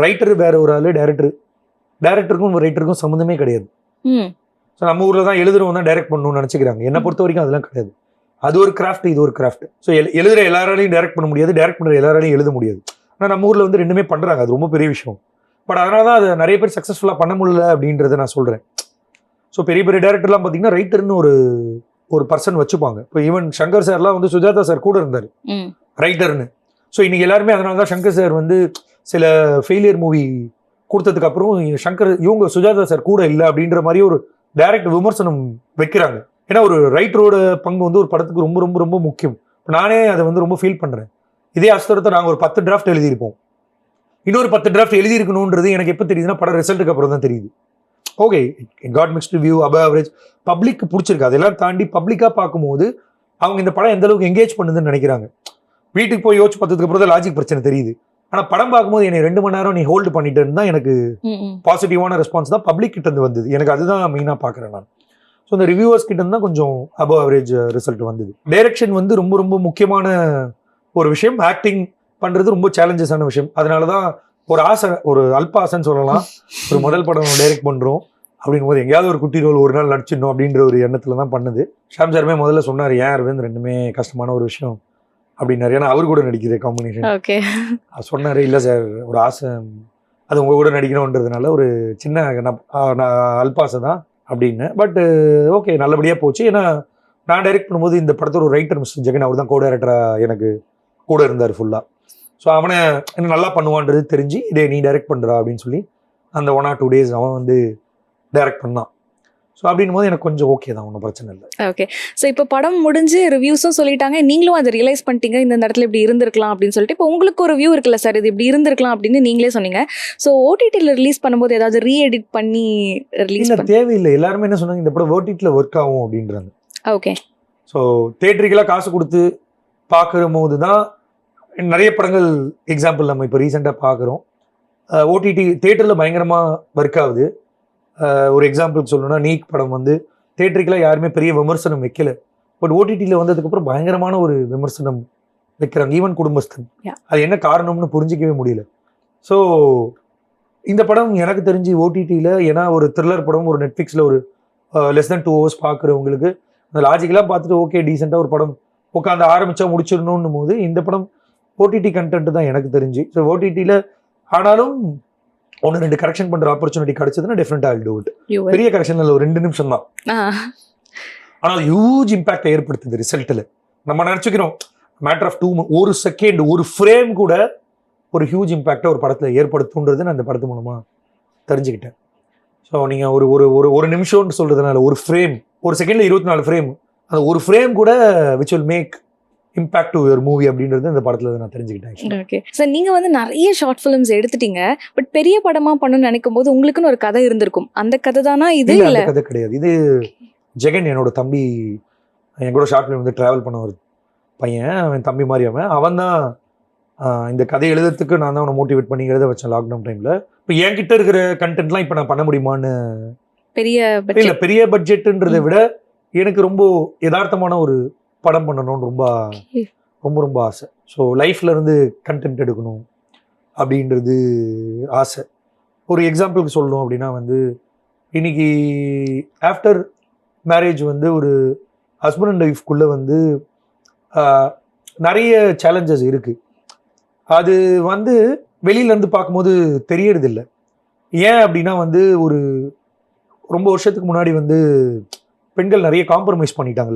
ரைட்டர் வேற ஒரு ஆள், டேரக்டருக்கும் ரைட்டருக்கும் சம்மந்தமே கிடையாது. ஸோ நம்ம ஊரில் தான் எழுதுறவங்க தான் டைரக்ட் பண்ணணும்னு நினச்சிக்கிறாங்க. என்னை பொறுத்த வரைக்கும் அதெல்லாம் கிடையாது. அது ஒரு கிராஃப்ட், இது ஒரு கிராஃப்ட். ஸோ எழுதுகிற எல்லாராலையும் டைரக்ட் பண்ண முடியாது, டைரக்ட் பண்ணுற எல்லாராலையும் எழுத முடியாது. ஆனால் நம்ம ஊரில் வந்து ரெண்டுமே பண்ணுறாங்க, அது ரொம்ப பெரிய விஷயம். பட் அதனால தான் அதை நிறைய பேர் சக்ஸஸ்ஃபுல்லாக பண்ண முடியல அப்படின்றத நான் சொல்கிறேன். ஸோ பெரிய பெரிய டேரக்டர்லாம் பார்த்தீங்கன்னா ரைட்டர்னு ஒரு பர்சன் வச்சுப்பாங்க. இப்போ ஈவன் சங்கர் சார்லாம் வந்து சுஜாதா சார் கூட இருந்தார் ரைட்டர்னு. ஸோ இன்னைக்கு எல்லாருமே அதனால தான் சங்கர் சார் வந்து சில ஃபெயிலியர் மூவி கொடுத்ததுக்கு அப்புறம் இவங்க சுஜாதா சார் கூட இல்லை அப்படின்ற மாதிரி ஒரு டைரக்ட் விமர்சனம் வைக்கிறாங்க. ஏன்னா ஒரு ரைட்டரோட பங்கு வந்து ஒரு படத்துக்கு ரொம்ப ரொம்ப ரொம்ப முக்கியம். நானே அதை வந்து ரொம்ப ஃபீல் பண்ணுறேன். இதே அஸ்திரத்தை நாங்கள் ஒரு 10 டிராஃப்ட் எழுதியிருப்போம். இன்னொரு 10 டிராஃப்ட் எழுதியிருக்கணுன்றது எனக்கு எப்போ தெரியுதுன்னா படம் ரிசல்ட்டுக்கு அப்புறம் தான் தெரியுது. Okay, got mixed review, above average, public பிடிச்சிருக்கு. அதெல்லாம் தாண்டி பப்ளிக்காக பார்க்கும்போது அவங்க இந்த படம் எந்த அளவுக்கு எங்கேஜ் பண்ணுதுன்னு நினைக்கிறாங்க. வீட்டுக்கு போய் யோசிச்சு பார்த்ததுக்கு அப்புறம் தான் லாஜிக் பிரச்சனை தெரியுது. ஆனால் படம் பார்க்கும்போது என்னை 2 மணி நேரம் நீ ஹோல்டு பண்ணிட்டு இருந்தா எனக்கு பாசிட்டிவான ரெஸ்பான்ஸ் தான் பப்ளிக் கிட்ட இருந்து வந்தது. எனக்கு அதுதான் மெயினாக பார்க்குறேன் நான். ஸோ இந்த ரிவ்யூவர்ஸ் கிட்ட இருந்தால் கொஞ்சம் அபவ் ஆவரேஜ் ரிசல்ட் வந்தது. டைரக்ஷன் வந்து ரொம்ப ரொம்ப முக்கியமான ஒரு விஷயம். ஆக்டிங் பண்ணுறது ரொம்ப சேலஞ்சஸான விஷயம். அதனால தான் ஒரு ஆசை, ஒரு அல்ப ஆசைன்னு சொல்லலாம். ஒரு முதல் படம் டைரக்ட் பண்ணுறோம் அப்படிங்கும் போது எங்கேயாவது ஒரு குட்டி ரோல் ஒரு நாள் நடிச்சிடணும் அப்படின்ற ஒரு எண்ணத்தில் தான் பண்ணுது. ஷாம் சாருமே முதல்ல சொன்னார், ஏன் அரவிந்த் ரெண்டுமே கஷ்டமான ஒரு விஷயம் அப்படின்னாரு. ஏன்னா அவர் கூட நடிக்கிற காம்பினேஷன் ஓகே சொன்னார். இல்லை சார், ஒரு ஆசை, அது உங்கள் கூட நடிக்கணுன்றதுனால ஒரு சின்ன அல்பாசை தான் அப்படின்னு. பட் ஓகே, நல்லபடியாக போச்சு. ஏன்னா நான் டைரக்ட் பண்ணும்போது இந்த படத்தோட ஒரு ரைட்டர் மிஸ்டர் ஜெகன், அவர் தான் கோ டைரக்டராக எனக்கு கூட இருந்தார் ஃபுல்லாக. ஸோ அவனை என்ன நல்லா பண்ணுவான்றது தெரிஞ்சு, இதே நீ டைரக்ட் பண்ணுறா அப்படின்னு சொல்லி அந்த 1 or 2 days அவன் வந்து டைரக்ட் பண்ணான். ஸோ அப்படின்னும் போது எனக்கு கொஞ்சம் ஓகே தான், ஒன்றும் பிரச்சனை இல்லை. ஓகே, ஸோ இப்போ படம் முடிஞ்சு ரிவ்யூஸும் சொல்லிட்டாங்க, நீங்களும் அதை ரியலைஸ் பண்ணிட்டீங்க, இந்த இடத்துல இப்படி இருந்திருக்கலாம் அப்படின்னு சொல்லிட்டு. இப்போ உங்களுக்கு ஒரு வியூ இருக்குல்ல சார், இது இப்படி இருந்திருக்கலாம் அப்படின்னு நீங்களே சொன்னீங்க. ஸோ ஓடிடியில் ரிலீஸ் பண்ணும்போது ஏதாவது ரீஎடிட் பண்ணி ரிலீஸ் இல்லை, தேவையில்லை. எல்லாருமே என்ன சொன்னாங்க, இந்த படம் ஓடிடியில் ஒர்க் ஆகும் அப்படின்றாங்க. ஓகே, ஸோ தேட்டருக்கெல்லாம் காசு கொடுத்து பார்க்குற போது தான் நிறைய படங்கள் எக்ஸாம்பிள் நம்ம இப்போ ரீசெண்டாக பார்க்குறோம். ஓடிடி தேட்டரில் பயங்கரமாக ஒர்க் ஆகுது. ஒரு எக்ஸாம்பிள் சொல்லணும்னா, நீக் படம் வந்து தேட்டருக்கெல்லாம் யாருமே பெரிய விமர்சனம் வைக்கல. பட் ஓடிடியில் வந்ததுக்கப்புறம் பயங்கரமான ஒரு விமர்சனம் வைக்கிறாங்க, ஈவன் குடும்பஸ்தன். அது என்ன காரணம்னு புரிஞ்சிக்கவே முடியல. ஸோ இந்த படம் எனக்கு தெரிஞ்சு ஓடிடியில், ஏன்னா ஒரு த்ரில்லர் படம் ஒரு நெட்ஃப்ளிக்ஸில் ஒரு less than 2 hours பார்க்குறவங்களுக்கு அந்த லாஜிக்கலாக பார்த்துட்டு ஓகே டீசெண்டாக ஒரு படம் உட்காந்து ஆரம்பித்தா முடிச்சிடணும் போது இந்த படம் ஓடிடி கண்டென்ட் தான் எனக்கு தெரிஞ்சு. ஸோ ஓடிடியில் ஆனாலும் 1-2 கரெக்ஷன் பண்ணுற ஆப்பர்ச்சுனிட்டி கிடைச்சதுன்னா டெஃபினட்டாக I'll do it. பெரிய கரெக்ஷன் இல்லை, ஒரு 2 நிமிஷம் தான். ஆனால் ஹியூஜ் இம்பாக்ட் ஏற்படுத்துது ரிசல்ட்டில். நம்ம நினச்சிக்கிறோம் மேட்டர் ஆஃப் 2 ஒரு செகண்ட், ஒரு ஃப்ரேம் கூட ஒரு ஹியூஜ் இம்பாக்டை ஒரு படத்தில் ஏற்படுத்துன்றது நான் இந்த படத்து மூலமாக தெரிஞ்சுக்கிட்டேன். ஸோ நீங்கள் ஒரு ஒரு ஒரு நிமிஷம்னு சொல்கிறதுனால ஒரு ஃப்ரேம், ஒரு செகண்டில் 24 ஃப்ரேம், அந்த ஒரு ஃப்ரேம் கூட which will make impact to your movie அப்படின்றது இந்த படத்தில் நான் தெரிஞ்சுக்கிட்டேன். ஓகே சார், நீங்கள் வந்து நிறைய ஷார்ட் ஃபிலிம்ஸ் எடுத்துட்டீங்க, பட் பெரிய படமாக பண்ணணும்னு நினைக்கும் போது உங்களுக்குன்னு ஒரு கதை இருந்திருக்கும். அந்த கதை தானா இது? இல்லை, அந்த கதை கிடையாது. இது ஜெகன், என்னோட தம்பி, என் கூட ஷார்ட் ஃபிலிம் வந்து ட்ராவல் பண்ண ஒரு பையன், அவன் தம்பி மாதிரி. அவன் தான் இந்த கதை எழுதுறதுக்கு நான் தான் அவனை மோட்டிவேட் பண்ணிக்கிறத வச்சேன் லாக்டவுன் டைமில். இப்போ என்கிட்ட இருக்கிற கண்டென்ட்லாம் இப்போ நான் பண்ண முடியுமான்னு பெரிய இல்லை, பெரிய பட்ஜெட்டுன்றதை விட எனக்கு ரொம்ப யதார்த்தமான ஒரு படம் பண்ணணும்னு ரொம்ப ரொம்ப ரொம்ப ஆசை. ஸோ லைஃப்ல இருந்து கண்டென்ட் எடுக்கணும் அப்படின்றது ஆசை. ஒரு எக்ஸாம்பிளுக்கு சொல்லணும் அப்படின்னா வந்து, இன்னைக்கு ஆஃப்டர் மேரேஜ் வந்து ஒரு ஹஸ்பண்ட் அண்ட் ஒய்ஃப்குள்ளே வந்து நிறைய சேலஞ்சஸ் இருக்குது. அது வந்து வெளியிலேருந்து பார்க்கும்போது தெரியறதில்லை. ஏன் அப்படின்னா வந்து ஒரு ரொம்ப வருஷத்துக்கு முன்னாடி வந்து பெண்கள் நிறைய காம்ப்ரமைஸ் பண்ணிட்டாங்க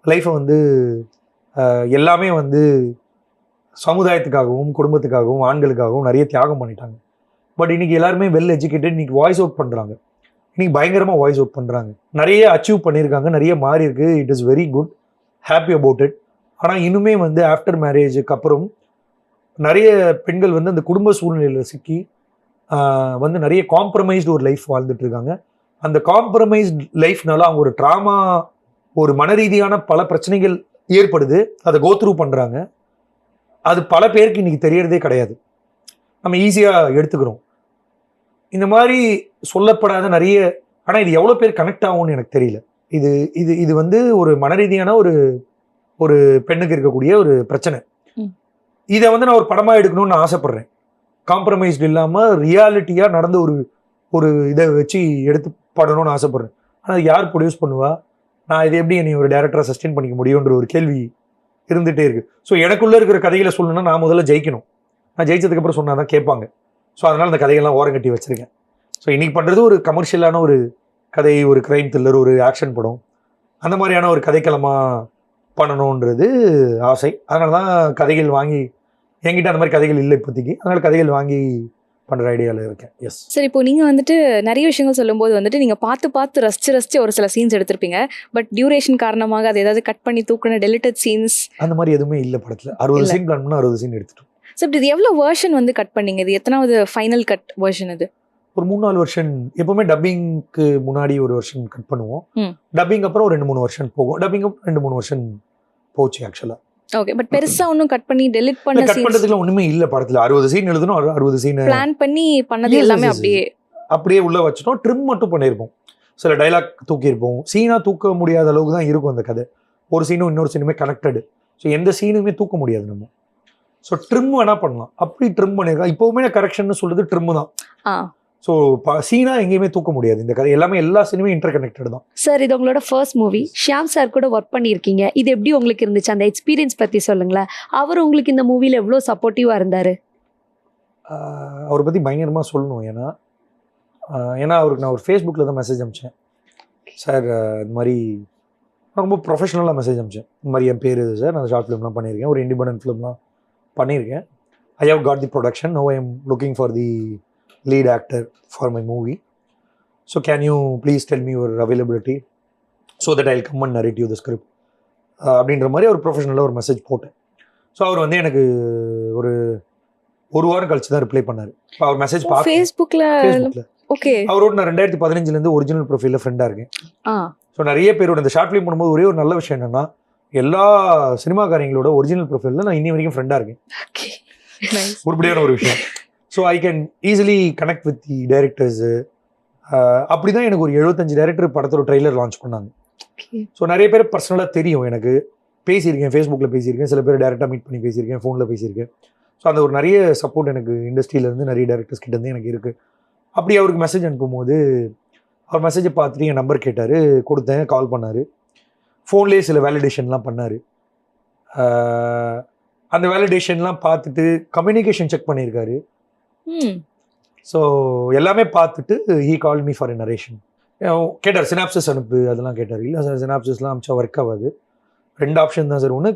லைஃப்பை வந்து எல்லாமே வந்து சமுதாயத்துக்காகவும் குடும்பத்துக்காகவும் ஆண்களுக்காகவும் நிறைய தியாகம் பண்ணிட்டாங்க. பட் இன்னைக்கு எல்லாருமே வெல் எஜுகேட்டட், இன்னைக்கு வாய்ஸ் அவுட் பண்ணுறாங்க, இன்னைக்கு பயங்கரமாக வாய்ஸ் அவுட் பண்ணுறாங்க, நிறைய அச்சீவ் பண்ணியிருக்காங்க, நிறைய மாறி இருக்கு. It is very good, happy about it. ஆனால் இன்னுமே வந்து ஆஃப்டர் மேரேஜுக்கு அப்புறம் நிறைய பெண்கள் வந்து அந்த குடும்ப சூழ்நிலையில் சிக்கி வந்து நிறைய காம்ப்ரமைஸ்டு ஒரு லைஃப் வாழ்ந்துட்டு இருக்காங்க. அந்த காம்ப்ரமைஸ்டு லைஃப்னால அவங்க ஒரு ட்ராமா, ஒரு மன ரீதியான பல பிரச்சனைகள் ஏற்படுது, அதை கோத்ரூ பண்ணுறாங்க. அது பல பேருக்கு இன்னைக்கு தெரியறதே கிடையாது, நம்ம ஈஸியாக எடுத்துக்கிறோம். இந்த மாதிரி சொல்லப்படாத நிறைய, ஆனால் இது எவ்வளோ பேர் கனெக்ட் ஆகும்னு எனக்கு தெரியல. இது இது இது வந்து ஒரு மன ரீதியான ஒரு பெண்ணுக்கு இருக்கக்கூடிய ஒரு பிரச்சனை. இதை வந்து நான் ஒரு படமாக எடுக்கணும்னு நான் ஆசைப்பட்றேன். காம்ப்ரமைஸ்டு இல்லாமல் ரியாலிட்டியாக நடந்த ஒரு இதை வச்சு எடுத்து படணும்னு ஆசைப்பட்றேன். ஆனால் யார் ப்ரொடியூஸ் பண்ணுவா, நான் இது எப்படி என்னை ஒரு டேரக்டராக சஸ்டெயின் பண்ணிக்க முடியுன்ற ஒரு கேள்வி இருந்துகிட்டே இருக்குது. ஸோ எனக்குள்ளே இருக்கிற கதைகளை சொல்லணும்னா நான் முதல்ல ஜெயிக்கணும். நான் ஜெயிச்சதுக்கப்புறம் சொன்னால் தான் கேட்பாங்க. ஸோ அதனால் அந்த கதைகள்லாம் ஓரங்கட்டி வச்சுருக்கேன். ஸோ இன்றைக்கி பண்ணுறது ஒரு கமர்ஷியலான ஒரு கதை, ஒரு க்ரைம் த்ரில்லர், ஒரு ஆக்ஷன் படம், அந்த மாதிரியான ஒரு கதைக்களமாக பண்ணணுன்றது ஆசை. அதனால தான் கதைகள் வாங்கி, என்கிட்ட அந்த மாதிரி கதைகள் இல்லை இப்போதைக்கு, அதனால் கதைகள் வாங்கி பண்ணுற ஐடியாவில் இருக்கேன். எஸ் சரி, இப்போ நீங்கள் வந்துட்டு நிறைய விஷயங்கள் சொல்லும்போது வந்துட்டு நீங்கள் பார்த்து ரசிச்சு ஒரு சில சீன்ஸ் எடுத்திருப்பீங்க. பட் டியூரேஷன் காரணமாக அது ஏதாவது கட் பண்ணி தூக்கின டெலிட்டட் சீன்ஸ் அந்த மாதிரி எதுவுமே இல்லை படத்தில். 60 சீன் பிளான் பண்ணால் 60 சீன் எடுத்துட்டோம். ஸோ இப்படி இது எவ்வளோ வெர்ஷன் வந்து கட் பண்ணீங்க? இது எத்தனாவது ஃபைனல் கட் வெர்ஷன் இது? ஒரு 3-4 வருஷன் எப்பவுமே டப்பிங்க்கு முன்னாடி ஒரு வருஷன் கட் பண்ணுவோம். டப்பிங் அப்புறம் ஒரு 2-3 வருஷன் போகும். டப்பிங் 2-3 வருஷன் போச்சு ஆக்சுவலா. ஓகே, பட் பெருசா ஒன்றும் கட் பண்ணி டெலிட் பண்ண கட் பண்றதுக்குலாம் ஒண்ணுமே இல்ல படத்துல. 60 சீன் எழுதணும், 60 சீன் பிளான் பண்ணி பண்ணது எல்லாமே அப்படியே உள்ள வச்சிட்டோம். ட்ரிம் மட்டும் பண்ணியிருப்போம். சில டைலாக் தூக்கியிருப்போம். சீனா தூக்க முடியாத அளவுக்கு தான் இருக்கும் அந்த கதை. ஒரு சீனும் இன்னொரு சீனுமே கனெக்டடு. ஸோ எந்த சீனுமே தூக்க முடியாது நம்ம. ஸோ ட்ரிம் வேணா பண்ணலாம். அப்படி ட்ரிம் பண்ணியிருக்கோம். இப்போவுமே கரெக்ஷன் சொல்றது ட்ரிம் தான். ஸோ சீனா எங்கேயுமே தூக்க முடியாது. இந்த கதை எல்லாமே எல்லா சீனுமே இன்டர் கனெக்டட் தான். சார் இது உங்களோட ஃபர்ஸ்ட் மூவி. ஷியாம் சார் கூட ஒர்க் பண்ணியிருக்கீங்க. இது எப்படி உங்களுக்கு இருந்துச்சு? அந்த எக்ஸ்பீரியன்ஸ் பற்றி சொல்லுங்களேன். அவர் உங்களுக்கு இந்த மூவியில் எவ்வளோ சப்போர்ட்டிவாக இருந்தார்? அவரை பற்றி பயங்கரமாக சொல்லணும். ஏன்னா அவருக்கு நான் ஒரு ஃபேஸ்புக்கில் தான் மெசேஜ் அனுப்பிச்சேன். சார் இந்த மாதிரி ரொம்ப ப்ரொஃபஷனலாக மெசேஜ் அனுப்பிச்சேன். இந்த மாதிரி என் பேர் இது சார், நான் ஷார்ட் ஃபிலிம்லாம் பண்ணியிருக்கேன், ஒரு இண்டிபெண்டன்ட் ஃபிலிம்லாம் பண்ணியிருக்கேன். I have got the production, no I am looking for the lead actor for my movie, so can you please tell me your availability so that I'll come and narrate you the script அப்படின்ற மாதிரி ஒரு ப்ரொஃபஷனலாக ஒரு message போட்டேன். So அவர் வந்து எனக்கு ஒரு வாரம் கழிச்சு தான் ரிப்ளை பண்ணார். அவர் மெசேஜ் பார்த்து ஃபேஸ்புக்கில் ஓகே. அவரோட நான் 2015 ஒரிஜினல் ப்ரொஃபைலில் ஃப்ரெண்டாக இருக்கேன். ஸோ நிறைய பேரோட இந்த ஷார்ட் ஃபிலிம் பண்ணும்போது ஒரே ஒரு நல்ல விஷயம் என்னன்னா, எல்லா சினிமாக்காரங்களோட ஒரிஜினல் ப்ரொஃபைலில் நான் இன்னி வரைக்கும் ஃப்ரெண்டாக இருக்கேன். உருப்படியான ஒரு விஷயம். So I can easily connect with the directors. அப்படி தான் எனக்கு ஒரு 75 டைரக்டர் படத்தோட ட்ரெய்லர் லான்ச் பண்ணாங்க. ஸோ நிறைய பேர் பர்சனலாக தெரியும் எனக்கு. பேசியிருக்கேன், ஃபேஸ்புக்கில் பேசியிருக்கேன், சில பேர் டேரெக்டாக மீட் பண்ணி பேசியிருக்கேன், ஃபோனில் பேசியிருக்கேன். ஸோ அந்த ஒரு நிறைய சப்போர்ட் எனக்கு இண்டஸ்ட்ரியிலேருந்து நிறைய டேரக்டர்ஸ் கிட்டேருந்து எனக்கு இருக்குது. அப்படி அவருக்கு மெசேஜ் அனுப்பும்போது அவர் மெசேஜை பார்த்துட்டு என் நம்பர் கேட்டார், கொடுத்தேன், கால் பண்ணார். ஃபோன்லேயே சில வேலிடேஷன்லாம் பண்ணார். அந்த வேலிடேஷன்லாம் பார்த்துட்டு கம்யூனிகேஷன் செக் பண்ணியிருக்காரு. ஸோ எல்லாமே பார்த்துட்டு he call me for a narration. கேட்டார், சினாப்சிஸ் அனுப்பு அதெல்லாம் கேட்டார். இல்லை சார், சினாப்சிஸ்லாம் அனுப்பிச்சா ஒர்க் ஆகாது. 2 ஆப்ஷன் தான் சார். ஒன்று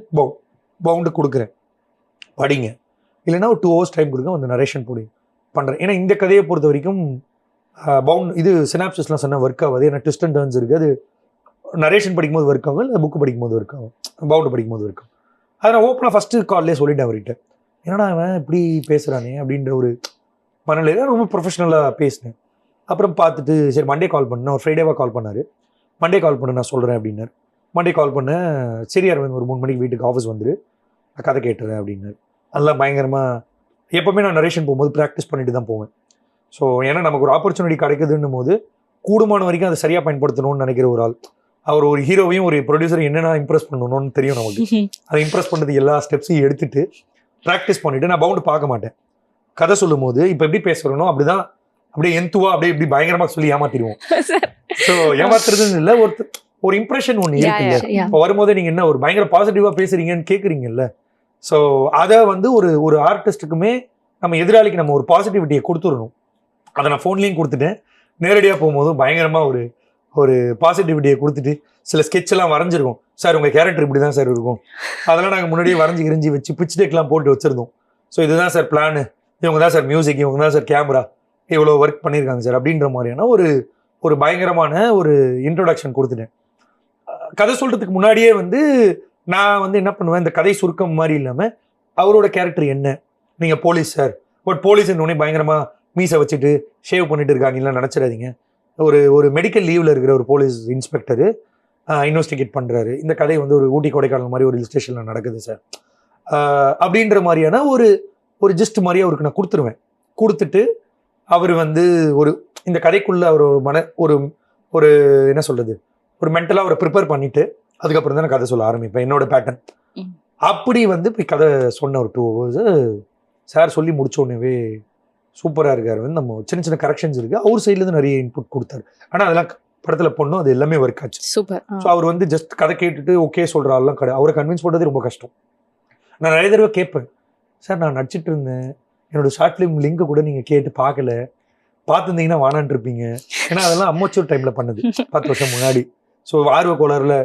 பவுண்டு கொடுக்குறேன், படிங்க, இல்லைன்னா ஒரு 2 hours டைம் கொடுங்க, வந்து நரேஷன் போடி பண்ணுறேன். ஏன்னா இந்த கதையை பொறுத்த வரைக்கும் இது சினாப்சிஸ்லாம் சொன்னால் ஒர்க் ஆகாது. ஏன்னா ட்விஸ்ட் அண்ட் டர்ன்ஸ் இருக்குது. அது நரேஷன் படிக்கும்போது ஒர்க் ஆகும், இல்லை புக்கு படிக்கும்போது ஒர்க் ஆகும், பவுண்டு படிக்கும்போது ஒர்க் ஆகும். அதை நான் ஓப்பனாக ஃபஸ்ட்டு கால்லேயே சொல்லிட்டேன் அவர்கிட்ட. என்னடா அவன் இப்படி பேசுகிறானே அப்படின்ற ஒரு மனநிலையில் ரொம்ப ப்ரொஃபஷனலாக பேசினேன். அப்புறம் பார்த்துட்டு சரி மண்டே கால் பண்ணேன். ஒரு ஃப்ரைடேவாக கால் பண்ணார். மண்டே கால் பண்ண நான் சொல்கிறேன் அப்படின்னாரு. மண்டே கால் பண்ணேன். சரி அரவிந்த், ஒரு 3 மணிக்கு வீட்டுக்கு ஆஃபீஸ் வந்துரு, நான் கதை கேட்டுறேன் அப்படின்னாரு. அதெல்லாம் பயங்கரமாக எப்போவுமே நான் நரேஷன் போகும்போது ப்ராக்டிஸ் பண்ணிட்டு தான் போவேன். ஸோ ஏன்னா நமக்கு ஒரு ஆப்பர்ச்சுனிட்டி கிடைக்குதுன்னும் போது கூடுமான வரைக்கும் அதை சரியாக பயன்படுத்தணும்னு நினைக்கிற ஒரு ஆள். அவர் ஒரு ஹீரோவையும் ஒரு ப்ரொடியூசரையும் என்னென்ன இம்ப்ரெஸ் பண்ணணும்னு தெரியும் நமக்கு. அதை இம்ப்ரெஸ் பண்ணுறது எல்லா ஸ்டெப்ஸையும் எடுத்துகிட்டு ப்ராக்டிஸ் பண்ணிவிட்டு நான் பவுண்டு பார்க்க மாட்டேன். கதை சொல்லும் போது இப்போ எப்படி பேசுகிறனோ அப்படிதான், அப்படியே எந்துவா அப்படியே இப்படி பயங்கரமாக சொல்லி ஏமாத்திடுவோம். ஸோ ஏமாத்துறதுன்னு இல்லை, ஒரு இம்ப்ரெஷன் ஒன்று இருக்குல்ல. இப்போ வரும்போது நீங்கள் என்ன ஒரு பயங்கர பாசிட்டிவாக பேசுறீங்கன்னு கேட்குறீங்கல்ல. ஸோ அதை வந்து ஒரு ஆர்டிஸ்ட்டுக்குமே நம்ம எதிராளிக்கு நம்ம ஒரு பாசிட்டிவிட்டியை கொடுத்துடணும். அதை நான் ஃபோன்லேயும் கொடுத்துட்டேன். நேரடியாக போகும்போதும் பயங்கரமாக ஒரு பாசிட்டிவிட்டியை கொடுத்துட்டு சில ஸ்கெட்செல்லாம் வரைஞ்சிருக்கோம். சார் உங்கள் கேரக்டர் இப்படி தான் சார் இருக்கும், அதெல்லாம் நாங்கள் முன்னாடியே வரைஞ்சி வச்சு பிச் டெக்லாம் போட்டு வச்சுருந்தோம். ஸோ இதுதான் சார் பிளானு, இவங்க தான் சார் மியூசிக், இவங்க தான் சார் கேமரா, இவ்வளோ ஒர்க் பண்ணியிருக்காங்க சார் அப்படின்ற மாதிரியான ஒரு பயங்கரமான ஒரு இன்ட்ரோடக்ஷன் கொடுத்துட்டேன். கதை சொல்கிறதுக்கு முன்னாடியே வந்து நான் வந்து என்ன பண்ணுவேன், இந்த கதை சுருக்கம் மாதிரி இல்லாமல் அவரோட கேரக்டர் என்ன, நீங்கள் போலீஸ் சார், பட் போலீஸ் உடனே பயங்கரமாக மீசை வச்சுட்டு ஷேவ் பண்ணிட்டு இருக்காங்கலாம் நினச்சிடாதீங்க. ஒரு மெடிக்கல் லீவில் இருக்கிற ஒரு போலீஸ் இன்ஸ்பெக்டரு இன்வெஸ்டிகேட் பண்ணுறாரு. இந்த கதை வந்து ஒரு ஊட்டி கொடைக்கானல் மாதிரி ஒரு ஹில் ஸ்டேஷனில் நடக்குது சார் அப்படின்ற மாதிரியான ஒரு ஜிஸ்ட் மாதிரி அவருக்கு நான் கொடுத்துட்டு அவர் வந்து இந்த கதைக்குள்ளே அவர் ஒரு என்ன சொல்கிறது, ஒரு மென்டலாக அவரை ப்ரிப்பேர் பண்ணிவிட்டு அதுக்கப்புறம் தான் நான் கதை சொல்ல ஆரம்பிப்பேன், என்னோட பேட்டர்ன். அப்படி வந்து இப்போ கதை சொன்ன ஒரு 2 hours சார் சொல்லி முடிச்சோடனே சூப்பராக இருக்கார். வந்து நம்ம சின்ன கரெக்ஷன்ஸ் இருக்குது, அவர் சைட்லேருந்து நிறைய இன்புட் கொடுத்தாரு. ஆனால் அதெல்லாம் படத்தில் பொண்ணும் அது எல்லாமே ஒர்க் ஆச்சு. சூப்பர். ஸோ அவர் வந்து ஜஸ்ட் கதை கேட்டுட்டு ஓகே சொல்கிற ஆள்லாம் கிடையாது. அவரை கன்வின்ஸ் பண்ணுறது ரொம்ப கஷ்டம். நான் நிறைய தடவை கேட்பேன், சார் நான் நடிச்சிட்டு இருந்தேன், என்னோட ஷார்ட் ஃபிலிம் லிங்க்கை கூட நீங்கள் கேட்டு பார்த்துருந்தீங்கன்னா வானான் இருப்பீங்க. ஏன்னா அதெல்லாம் அம்மச்சூர் டைமில் பண்ணது, 10 வருஷம் முன்னாடி. ஸோ ஆர்வ கோளாறுல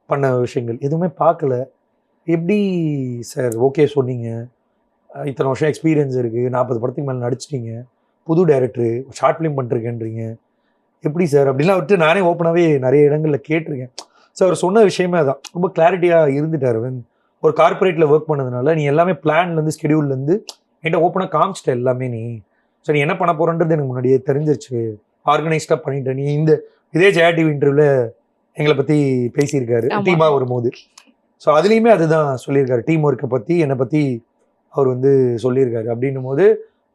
பண்ண விஷயங்கள் எதுவுமே பார்க்கல. எப்படி சார் ஓகே சொன்னீங்க, இத்தனை வருஷம் எக்ஸ்பீரியன்ஸ் இருக்குது, 40 படத்துக்கு மேலே நடிச்சிட்டீங்க, புது டைரக்டரு, ஷார்ட் ஃபிலிம் பண்ணிருக்கேன்றீங்க, எப்படி சார் அப்படின்லாம் விட்டு நானே ஓப்பனாகவே நிறைய இடங்களில் கேட்டிருக்கேன். ஸோ அவர் சொன்ன விஷயமே அதான், ரொம்ப கிளாரிட்டியாக இருந்துட்டார். ஒரு கார்பரேட்டில் ஒர்க் பண்ணதுனால நீ எல்லாமே பிளான்லேருந்து ஸ்கெடியூல்லேருந்து என்கிட்ட ஓப்பனாக காமிச்சிட்ட எல்லாமே நீ. சரி என்ன பண்ண போறன்றது எனக்கு முன்னாடியே தெரிஞ்சிருச்சு, ஆர்கனைஸ்டாக பண்ணிட்டேன். நீ இதே ஜெயா டிவி இன்டர்வியூல எங்களை பற்றி பேசியிருக்காரு டீமாக வரும்போது. ஸோ அதுலேயுமே அதுதான் சொல்லியிருக்காரு, டீம் ஒர்க்கை பற்றி என்னை பற்றி அவர் சொல்லியிருக்காரு. அப்படின்னும் போது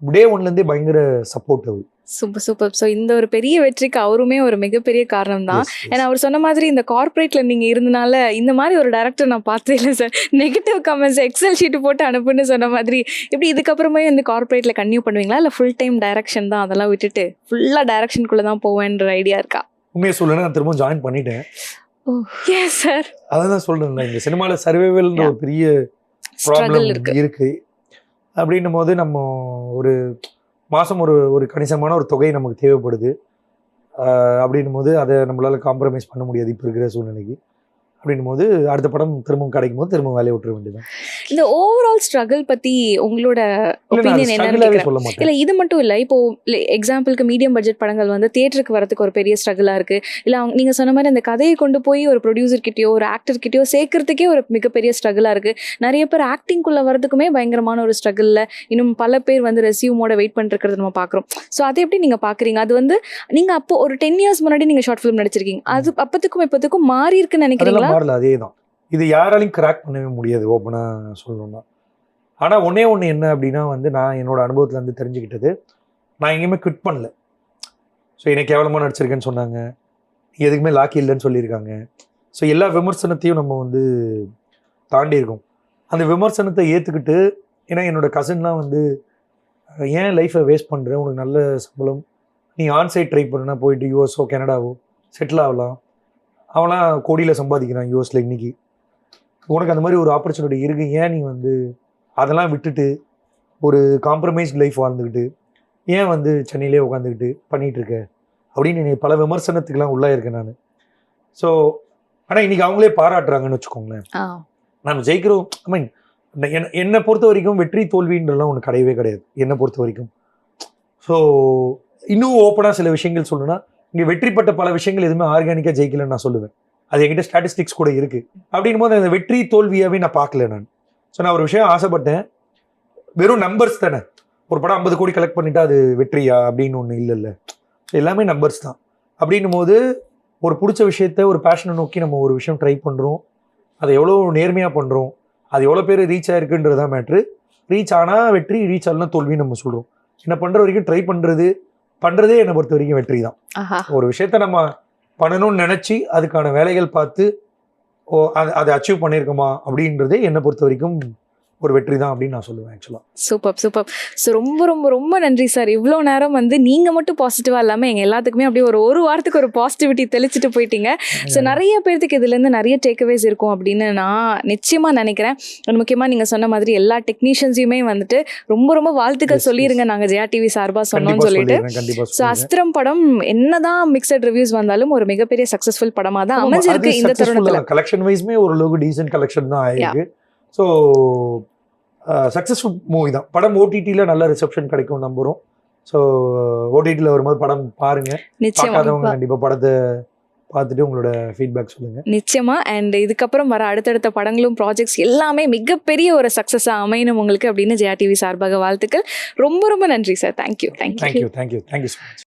டே ஒன்லேருந்தே பயங்கர சப்போர்ட் அவர். Super super. ஸோ இந்த ஒரு பெரிய வெற்றிக்கு அவருமே ஒரு மிகப்பெரிய காரணம் தான். ஏன்னா அவர் சொன்ன மாதிரி இந்த கார்பரேட்ல நீங்க இருந்தனால இந்த மாதிரி ஒரு டைரக்டர் நான் பார்த்ததே இல்லை sir. Negative comments Excel sheet போட்டு அனுப்புன்னு சொன்ன மாதிரி இப்படி இதுக்கப்புறமே கார்பரேட்ல கன்டினியூ பண்ணுவீங்களா, இல்லை ஃபுல் டைம் டைரக்ஷன் தான் அதெல்லாம் விட்டுட்டு ஃபுல்லா டைரக்ஷனுக்குள்ள தான் போவேன்ற ஐடியா இருக்கா? உண்மையை சொல்லணும், நான் திரும்ப ஜாயின் பண்ணிட்டேன். Yes sir. அதான் சொல்றேன், இந்த சினிமாவில் சர்வைவல்ன்ற ஒரு பெரிய ப்ராப்ளம் இருக்கு. அப்படின்னும் போது நம்ம ஒரு மாதம் ஒரு கணிசமான ஒரு தொகை நமக்கு தேவைப்படுது. அப்படின்னும் போது அதை நம்மளால காம்ப்ரமைஸ் பண்ண முடியாது இப்போ இருக்கிற சூழ்நிலைக்கு. அப்படின்னும் போது அடுத்த படம் திரும்பவும் கிடைக்கும் போது திரும்ப வேலையை விட்டுற வேண்டியதான். இந்த ஓவரால் ஸ்ட்ரகிள் பத்தி உங்களோட ஒப்பீனியன் என்னன்னு சொல்ல மாட்டேன். இல்லை இது மட்டும் இல்லை, இப்போ எக்ஸாம்பிளுக்கு மீடியம் பட்ஜெட் படங்கள் தியேட்டருக்கு வரதுக்கு ஒரு பெரிய ஸ்ட்ரகிளாக இருக்குது. இல்லை நீங்க சொன்ன மாதிரி அந்த கதையை கொண்டு போய் ஒரு ப்ரொடியூசர்கிட்டயோ ஒரு ஆக்டர்கிட்டயோ சேர்க்கறதுக்கே ஒரு மிகப்பெரிய ஸ்ட்ரகிளாக இருக்குது. நிறைய பேர் ஆக்டிங்குள்ளே வரதுக்குமே பயங்கரமான ஒரு ஸ்ட்ரகிளில் இன்னும் பல பேர் ரெசியூமோட வெயிட் பண்ணிருக்கிறது நம்ம பார்க்குறோம். ஸோ அதை எப்படி நீங்கள் பார்க்குறீங்க? அது நீங்கள் அப்போ ஒரு 10 years முன்னாடி நீங்கள் ஷார்ட் ஃபிலிம் நடிச்சிருக்கீங்க, அது அப்பத்துக்கும் இப்போத்துக்கும் மாறி இருக்குன்னு நினைக்கிறீங்களா? அதே தான், இது யாராலையும் கிராக் பண்ணவே முடியாது ஓப்பனா சொல்லணும்னா. ஆனால் ஒன்னே ஒன்று என்ன அப்படின்னா நான் என்னோட அனுபவத்துல தெரிஞ்சுக்கிட்டது, நான் எங்கேயுமே குவிட் பண்ணல. ஸோ என்னை கேவலமாக நடிச்சிருக்கேன்னு சொன்னாங்க, எதுக்குமே லாக்கி இல்லைன்னு சொல்லியிருக்காங்க. ஸோ எல்லா விமர்சனத்தையும் நம்ம தாண்டி இருக்கோம். அந்த விமர்சனத்தை ஏற்றுக்கிட்டு, ஏன்னா என்னோட கசின்லாம் ஏன் லைஃப்பை வேஸ்ட் பண்ணுறேன், உனக்கு நல்ல சம்பளம், நீ ஆன்சைட் ட்ரை பண்ணுனா போயிட்டு யூஎஸ்ஓ கனடாவோ செட்டில் ஆகலாம், அவன்லாம் கோடியில் சம்பாதிக்கிறான் யூஎஸில் இன்னைக்கு, உனக்கு அந்த மாதிரி ஒரு ஆப்பர்ச்சுனிட்டி இருக்குது, ஏன் நீ அதெல்லாம் விட்டுட்டு ஒரு காம்ப்ரமைஸ்ட் லைஃப் வாழ்ந்துக்கிட்டு ஏன் சென்னையிலே உட்காந்துக்கிட்டு பண்ணிகிட்டு இருக்க அப்படின்னு பல விமர்சனத்துக்கெல்லாம் உள்ளாயிருக்கேன் நான். ஸோ ஆனால் இன்னைக்கு அவங்களே பாராட்டுறாங்கன்னு வச்சுக்கோங்களேன். நம்ம ஜெயிக்கிறோம். ஐ மீன் என்னை பொறுத்த வரைக்கும் வெற்றி தோல்வின்றலாம் ஒன்று கிடையவே கிடையாது என்னை பொறுத்த வரைக்கும். ஸோ இன்னும் ஓப்பனாக சில விஷயங்கள் சொல்லணும்னா, இங்கே வெற்றிப்பட்ட பல விஷயங்கள் எதுவுமே ஆர்கானிக்காக ஜெயிக்கலன்னு நான் சொல்லுவேன். அது என்கிட்ட ஸ்டாட்டிஸ்டிக்ஸ் கூட இருக்குது. அப்படின்னும் போது அந்த வெற்றி தோல்வியாகவே நான் பார்க்கல நான். ஸோ நான் ஒரு விஷயம் ஆசைப்பட்டேன், வெறும் நம்பர்ஸ் தானே, ஒரு படம் 50 கோடி கலெக்ட் பண்ணிட்டா அது வெற்றியா அப்படின்னு ஒன்று இல்லைல்ல. எல்லாமே நம்பர்ஸ் தான். அப்படின்னும் போது ஒரு பிடிச்ச விஷயத்த ஒரு பேஷனை நோக்கி நம்ம ஒரு விஷயம் ட்ரை பண்ணுறோம், அதை எவ்வளோ நேர்மையாக பண்ணுறோம், அது எவ்வளோ பேர் ரீச் ஆயிருக்குன்றது தான் மேட்ரு. ரீச் ஆனால் வெற்றி, ரீச் ஆகலாம் தோல்வின்னு நம்ம சொல்கிறோம். என்ன பண்ணுற வரைக்கும் ட்ரை பண்ணுறதே என்னை பொறுத்த வரைக்கும் வெற்றி தான். ஒரு விஷயத்த நம்ம பண்ணணும்னு நினச்சி அதுக்கான வேலைகள் பார்த்து அதை அச்சீவ் பண்ணியிருக்கோமா அப்படின்றதே என்னை பொறுத்த வரைக்கும் ஒரு வெற்றி தான் அப்படின்னு நான் சொல்லுவேன் ஆக்சுவலாக. Super super. ஸோ ரொம்ப ரொம்ப ரொம்ப நன்றி சார். இவ்வளோ நேரம் நீங்கள் மட்டும் பாசிட்டிவாக இல்லாமல் எங்கள் எல்லாத்துக்குமே அப்படியே ஒரு வாரத்துக்கு ஒரு பாசிட்டிவிட்டி தெளிச்சுட்டு போயிட்டீங்க. ஸோ நிறைய பேர்த்துக்கு இதுலேருந்து நிறைய டேக்அவேஸ் இருக்கும் அப்படின்னு நான் நிச்சயமாக நினைக்கிறேன். முக்கியமாக நீங்கள் சொன்ன மாதிரி எல்லா டெக்னீஷியன்ஸையுமே ரொம்ப ரொம்ப வாழ்த்துக்கள் சொல்லிடுங்க, நாங்கள் ஜெயா டிவி சார்பாக சொன்னோம்னு சொல்லிட்டு. ஸோ அஸ்திரம் படம் என்னதான் மிக்சட் ரிவ்யூஸ் வந்தாலும் ஒரு மிகப்பெரிய சக்ஸஸ்ஃபுல் படமாக தான் அமைஞ்சிருக்கு இந்த தருணத்தில். கலெக்ஷன் வைஸ்மே ஒரு லோகு டீசன்ட் கலெக்ஷன் தான் ஆயிருக்கு. ஸோ சக்ஸஸ்ஃபுல் மூவி தான். படம் ஓடிடியில் நல்ல ரிசப்ஷன் கிடைக்கும் நம்புகிறோம். ஸோ ஓடிடியில் வரும்போது படம் பாருங்க, பார்க்காதவங்க கண்டிப்பாக படத்தை பார்த்துட்டு உங்களோட ஃபீட்பேக் சொல்லுங்க. நிச்சயமா. அண்ட் இதுக்கப்புறம் வர அடுத்தடுத்த படங்களும் ப்ராஜெக்ட்ஸ் எல்லாமே மிகப்பெரிய ஒரு சக்ஸஸாக அமையணும் உங்களுக்கு அப்படின்னு ஜெயா டிவி சார்பாக வாழ்த்துக்கள். ரொம்ப ரொம்ப நன்றி sir. Thank you. Thank you so much.